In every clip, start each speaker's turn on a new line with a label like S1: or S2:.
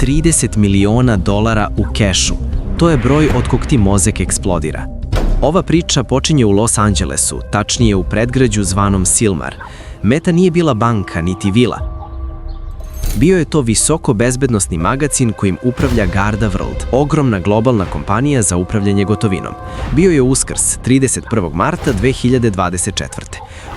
S1: $30 miliona u kešu. To je broj od kog ti mozak eksplodira. Ova priča počinje u Los Angelesu, tačnije u predgrađu zvanom Silmar. Meta nije bila banka niti vila. Bio je to visoko bezbednosni magacin kojim upravlja Garda World, ogromna globalna kompanija za upravljanje gotovinom. Bio je Uskrs, 31. marta 2024.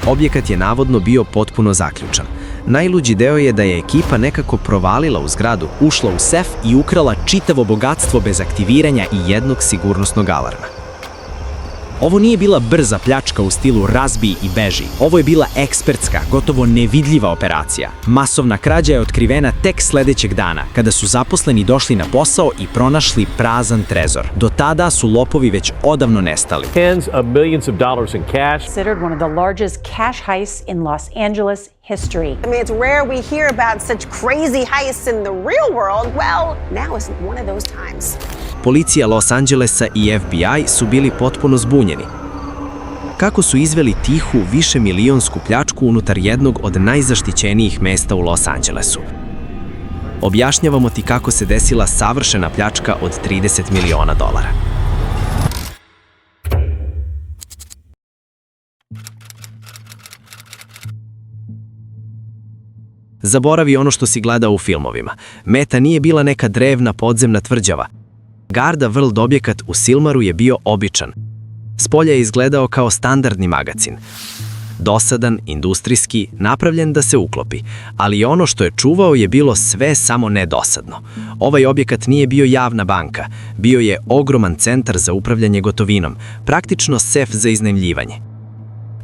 S1: Objekat je navodno bio potpuno zaključan. Najluđi deo je da je ekipa nekako provalila u zgradu, ušla u sef i ukrala čitavo bogatstvo bez aktiviranja i jednog sigurnosnog alarma. Ovo nije bila brza pljačka u stilu razbij i beži. Ovo je bila ekspertska, gotovo nevidljiva operacija. Masovna krađa je otkrivena tek sledećeg dana, kada su zaposleni došli na posao i pronašli prazan trezor. Do tada su lopovi već odavno nestali.
S2: Tens of millions of dollars in cash.
S3: Considered one of the largest cash heists in Los Angeles history.
S4: I mean, it's rare we hear about such crazy heists in the real world. Well, now is one of those times.
S1: Policija Los Angelesa i FBI su bili potpuno zbunjeni. Kako su izveli tihu, višemilionsku pljačku unutar jednog od najzaštićenijih mesta u Los Angelesu? Objašnjavamo ti kako se desila savršena pljačka od $30 miliona. Zaboravi ono što si gledao u filmovima. Meta nije bila neka drevna podzemna tvrđava. Garda World objekat u Silmaru je bio običan. Spolja je izgledao kao standardni magacin. Dosadan, industrijski, napravljen da se uklopi, ali ono što je čuvao je bilo sve samo nedosadno. Ovaj objekat nije bio javna banka, bio je ogroman centar za upravljanje gotovinom, praktično sef za iznajmljivanje.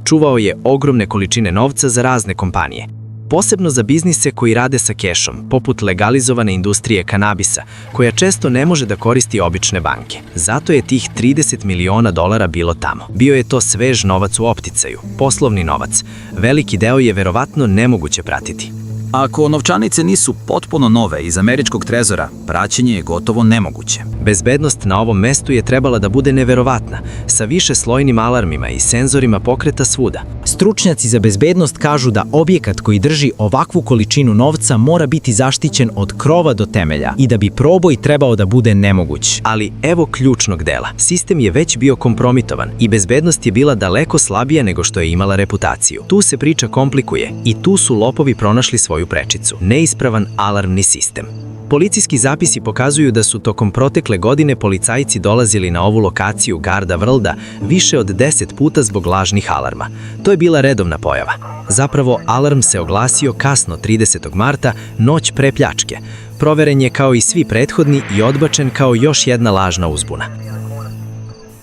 S1: Čuvao je ogromne količine novca za razne kompanije. Posebno za biznise koji rade sa kešom, poput legalizovane industrije kanabisa, koja često ne može da koristi obične banke. Zato je tih $30 miliona bilo tamo. Bio je to svež novac u opticaju, poslovni novac. Veliki deo je verovatno nemoguće pratiti.
S5: Ako novčanice nisu potpuno nove iz američkog trezora, praćenje je gotovo nemoguće.
S1: Bezbednost na ovom mestu je trebala da bude neverovatna, sa višeslojnim alarmima i senzorima pokreta svuda. Stručnjaci za bezbednost kažu da objekat koji drži ovakvu količinu novca mora biti zaštićen od krova do temelja i da bi proboj trebao da bude nemoguć. Ali evo ključnog dela. Sistem je već bio kompromitovan i bezbednost je bila daleko slabija nego što je imala reputaciju. Tu se priča komplikuje i tu su lopovi pronašli svoju prečicu. Neispravan alarmni sistem. Policijski zapisi pokazuju da su tokom protekle godine policajci dolazili na ovu lokaciju Garda Worlda više od 10 puta zbog lažnih alarma. To je bila redovna pojava. Zapravo, alarm se oglasio kasno 30. marta, noć pre pljačke. Proveren je kao i svi prethodni i odbačen kao još jedna lažna uzbuna.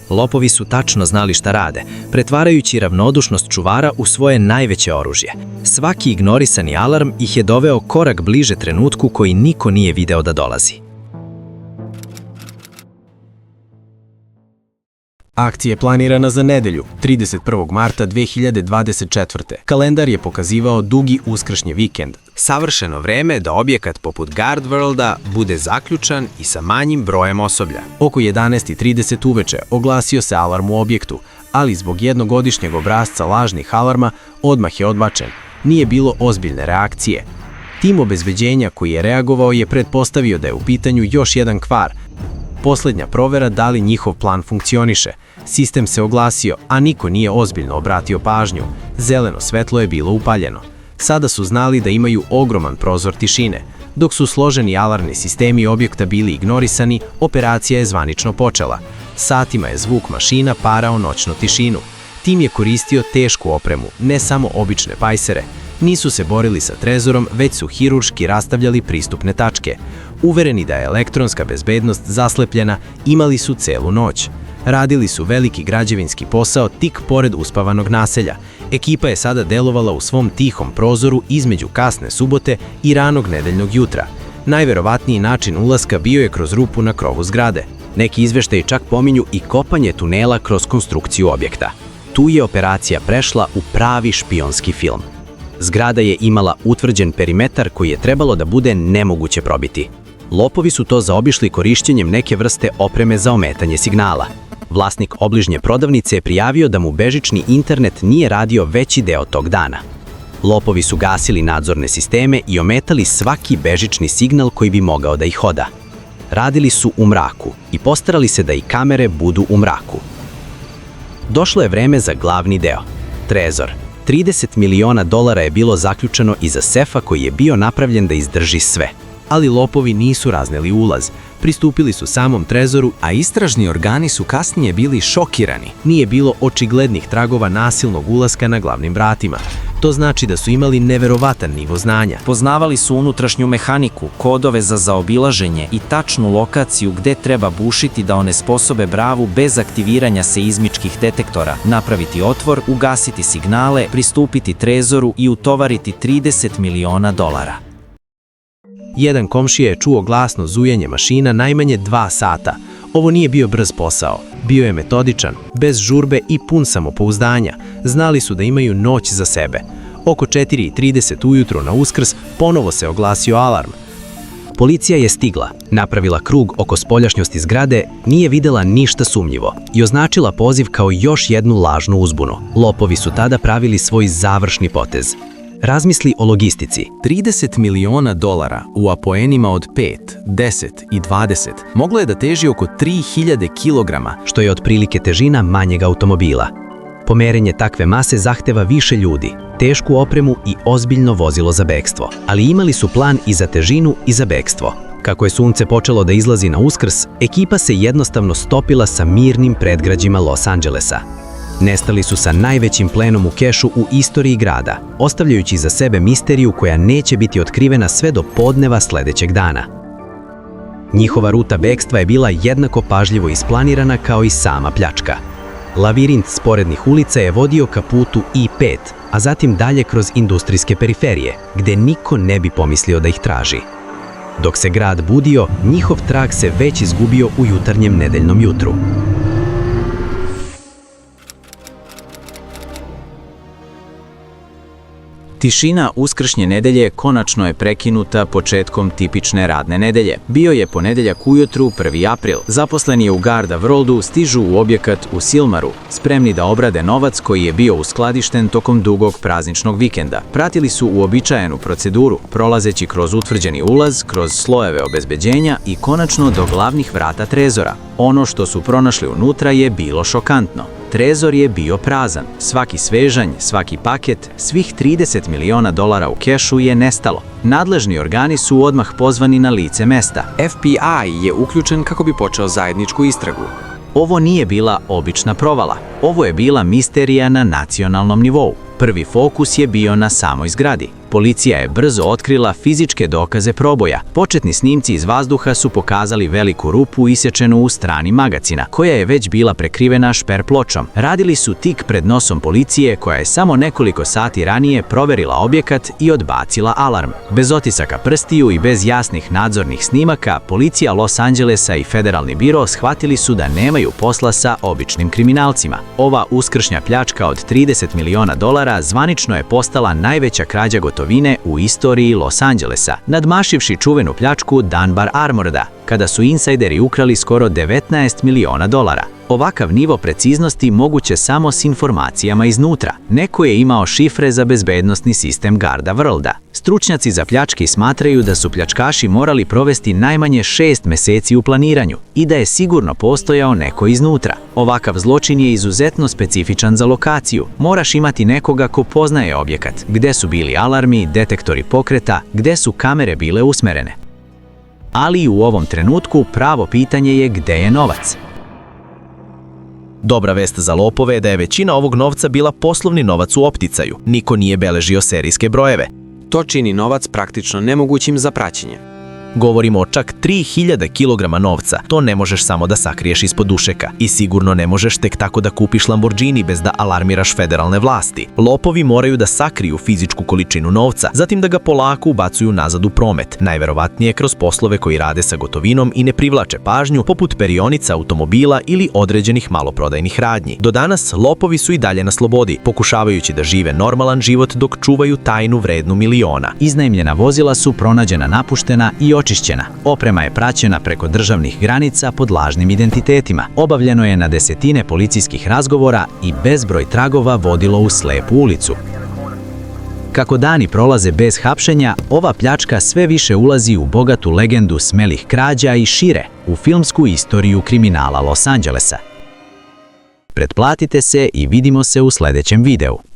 S1: Lopovi su tačno znali šta rade, pretvarajući ravnodušnost čuvara u svoje najveće oružje. Svaki ignorisani alarm ih je doveo korak bliže trenutku koji niko nije video da dolazi. Akcija je planirana za nedelju, 31. marta 2024. Kalendar je pokazivao dugi uskršnji vikend. Savršeno vreme da objekat poput Guard Worlda bude zaključan i sa manjim brojem osoblja. Oko 11:30 uveče oglasio se alarm u objektu, ali zbog jednogodišnjeg obrasca lažnih alarma odmah je odbačen. Nije bilo ozbiljne reakcije. Tim obezbeđenja koji je reagovao je pretpostavio da je u pitanju još jedan kvar. Poslednja provera da li njihov plan funkcioniše. Sistem se oglasio, a niko nije ozbiljno obratio pažnju. Zeleno svetlo je bilo upaljeno. Sada su znali da imaju ogroman prozor tišine. Dok su složeni alarmni sistemi objekta bili ignorisani, operacija je zvanično počela. Satima je zvuk mašina parao noćnu tišinu. Tim je koristio tešku opremu, ne samo obične pajsere. Nisu se borili sa trezorom, već su hirurški rastavljali pristupne tačke. Uvereni da je elektronska bezbednost zaslepljena, imali su celu noć. Radili su veliki građevinski posao tik pored uspavanog naselja. Ekipa je sada delovala u svom tihom prozoru između kasne subote i ranog nedeljnog jutra. Najverovatniji način ulaska bio je kroz rupu na krovu zgrade. Neki izveštaji čak pominju i kopanje tunela kroz konstrukciju objekta. Tu je operacija prešla u pravi špijonski film. Zgrada je imala utvrđen perimetar koji je trebalo da bude nemoguće probiti. Lopovi su to zaobišli korišćenjem neke vrste opreme za ometanje signala. Vlasnik obližnje prodavnice je prijavio da mu bežični internet nije radio veći deo tog dana. Lopovi su gasili nadzorne sisteme i ometali svaki bežični signal koji bi mogao da ih oda. Radili su u mraku i postarali se da i kamere budu u mraku. Došlo je vreme za glavni deo. Trezor. 30 miliona dolara je bilo zaključeno iza sefa koji je bio napravljen da izdrži sve. Ali lopovi nisu razneli ulaz, pristupili su samom trezoru, a istražni organi su kasnije bili šokirani. Nije bilo očiglednih tragova nasilnog ulaska na glavnim vratima. To znači da su imali neverovatan nivo znanja.
S6: Poznavali su unutrašnju mehaniku, kodove za zaobilaženje i tačnu lokaciju gde treba bušiti da onesposobe bravu bez aktiviranja seizmičkih detektora, napraviti otvor, ugasiti signale, pristupiti trezoru i utovariti 30 miliona dolara.
S1: Jedan komšija je čuo glasno zujanje mašina najmanje 2 sata. Ovo nije bio brz posao. Bio je metodičan, bez žurbe i pun samopouzdanja. Znali su da imaju noć za sebe. Oko 4:30 ujutro na Uskrs ponovo se oglasio alarm. Policija je stigla, napravila krug oko spoljašnjosti zgrade, nije videla ništa sumnjivo i označila poziv kao još jednu lažnu uzbunu. Lopovi su tada pravili svoj završni potez. Razmisli o logistici. 30 miliona dolara u apoenima od 5, 10 i 20 moglo je da teži oko 3000 kilograma, što je otprilike težina manjeg automobila. Pomerenje takve mase zahteva više ljudi, tešku opremu i ozbiljno vozilo za bekstvo. Ali imali su plan i za težinu i za bekstvo. Kako je sunce počelo da izlazi na Uskrs, ekipa se jednostavno stopila sa mirnim predgrađima Los Angelesa. Nestali su sa najvećim plenom u kešu u istoriji grada, ostavljajući za sebe misteriju koja neće biti otkrivena sve do podneva sledećeg dana. Njihova ruta bekstva je bila jednako pažljivo isplanirana kao i sama pljačka. Lavirint sporednih ulica je vodio ka putu I-5, a zatim dalje kroz industrijske periferije, gde niko ne bi pomislio da ih traži. Dok se grad budio, njihov trag se već izgubio u jutarnjem nedeljnom jutru.
S5: Tišina uskršnje nedelje konačno je prekinuta početkom tipične radne nedelje. Bio je ponedeljak ujutru, 1. april. Zaposleni u Garda Worldu stižu u objekat u Silmaru, spremni da obrade novac koji je bio uskladišten tokom dugog prazničnog vikenda. Pratili su uobičajenu proceduru, prolazeći kroz utvrđeni ulaz, kroz slojeve obezbeđenja i konačno do glavnih vrata trezora. Ono što su pronašli unutra je bilo šokantno. Trezor je bio prazan. Svaki svežanj, svaki paket, svih 30 miliona dolara u kešu je nestalo. Nadležni organi su odmah pozvani na lice mesta. FBI je uključen kako bi počeo zajedničku istragu. Ovo nije bila obična provala. Ovo je bila misterija na nacionalnom nivou. Prvi fokus je bio na samoj zgradi. Policija je brzo otkrila fizičke dokaze proboja. Početni snimci iz vazduha su pokazali veliku rupu isječenu u strani magacina, koja je već bila prekrivena šper pločom. Radili su tik pred nosom policije, koja je samo nekoliko sati ranije proverila objekat i odbacila alarm. Bez otisaka prstiju i bez jasnih nadzornih snimaka, policija Los Angelesa i Federalni biro shvatili su da nemaju posla sa običnim kriminalcima. Ova uskršnja pljačka od 30 miliona dolara zvanično je postala najveća krađa gotovine u istoriji Los Angelesa, nadmašivši čuvenu pljačku Dunbar Armorda, kada su insajderi ukrali skoro 19 miliona dolara. Ovakav nivo preciznosti moguće samo s informacijama iznutra. Neko je imao šifre za bezbednosni sistem Garda Worlda. Stručnjaci za pljački smatraju da su pljačkaši morali provesti najmanje 6 meseci u planiranju i da je sigurno postojao neko iznutra. Ovakav zločin je izuzetno specifičan za lokaciju. Moraš imati nekoga ko poznaje objekat, gde su bili alarmi, detektori pokreta, gde su kamere bile usmerene. Ali u ovom trenutku pravo pitanje je gde je novac.
S7: Dobra vest za lopove je da je većina ovog novca bila poslovni novac u opticaju. Niko nije beležio serijske brojeve.
S1: To čini novac praktično nemogućim za praćenje.
S7: Govorimo o čak 3000 kilograma novca. To ne možeš samo da sakriješ ispod dušeka. I sigurno ne možeš tek tako da kupiš Lamborghini bez da alarmiraš federalne vlasti. Lopovi moraju da sakriju fizičku količinu novca, zatim da ga polako ubacuju nazad u promet. Najverovatnije kroz poslove koji rade sa gotovinom i ne privlače pažnju, poput perionica automobila ili određenih maloprodajnih radnji. Do danas lopovi su i dalje na slobodi, pokušavajući da žive normalan život dok čuvaju tajnu vrednu miliona.
S5: Iznajmljena vozila su pronađena napuštena i očišćena. Oprema je praćena preko državnih granica pod lažnim identitetima. Obavljeno je na desetine policijskih razgovora i bezbroj tragova vodilo u slepu ulicu. Kako dani prolaze bez hapšenja, ova pljačka sve više ulazi u bogatu legendu smelih krađa i šire, u filmsku istoriju kriminala Los Angelesa. Pretplatite se i vidimo se u sledećem videu.